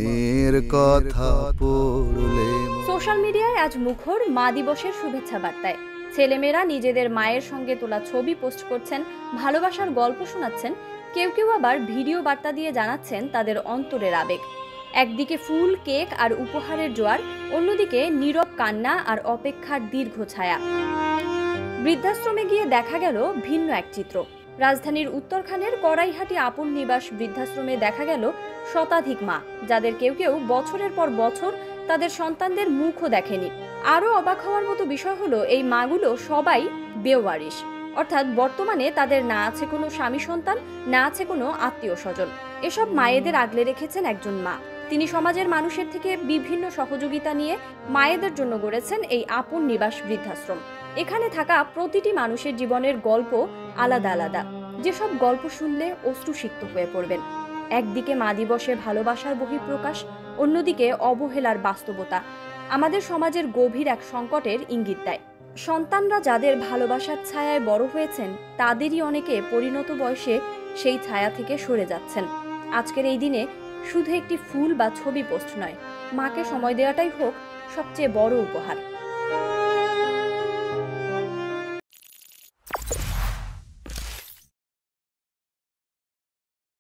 মায়ের কথা পড়লে সোশ্যাল মিডিয়ায় আজ মুখর মা দিবসের শুভেচ্ছা বার্তায় ছেলেমেয়েরা নিজেদের মায়ের সঙ্গে তোলা ছবি পোস্ট করছেন, ভালোবাসার গল্প শোনাচ্ছেন, কেউ কেউ আবার ভিডিও বার্তা দিয়ে জানাচ্ছেন তাদের অন্তরের আবেগ। একদিকে ফুল, কেক আর উপহারের জোয়ার, অন্যদিকে নীরব কান্না আর অপেক্ষার দীর্ঘ ছায়া। বৃদ্ধাশ্রমে গিয়ে দেখা গেল ভিন্ন এক চিত্র। রাজধানীর উত্তরখানের কড়াইহাটি আপন নিবাস বৃদ্ধাশ্রমে দেখা গেল শতাধিক মা, যাদের কেউ কেউ বছরের পর বছর তাদের সন্তানদের মুখও দেখেনি। আরও অবাক হওয়ার মতো বিষয় হলো, এই মাগুলো সবাই বেওয়ারিশ, অর্থাৎ বর্তমানে তাদের না আছে কোনো স্বামী সন্তান, না আছে কোনো আত্মীয় স্বজন। এসব মায়েদের আগলে রেখেছেন একজন মা। তিনি সমাজের মানুষের থেকে বিভিন্ন সহযোগিতা নিয়ে মায়েদের জন্য গড়েছেন এই আপন নিবাস বৃদ্ধাশ্রম। এখানে থাকা প্রতিটি মানুষের জীবনের গল্প আলাদা আলাদা, যেসব গল্প শুনলে অশ্রুসিক্ত হয়ে পড়বেন। একদিকে মা দিবসে ভালোবাসার বহিঃপ্রকাশ, অন্যদিকে অবহেলার বাস্তবতা আমাদের সমাজের গভীর এক সংকটের ইঙ্গিত দেয়। সন্তানরা যাদের ভালোবাসার ছায়ায় বড় হয়েছেন, তাদেরই অনেকে পরিণত বয়সে সেই ছায়া থেকে সরে যাচ্ছেন। আজকের এই দিনে শুধু একটি ফুল বা ছবি পোস্ট নয়, মাকে সময় দেওয়াটাই হোক সবচেয়ে বড় উপহার।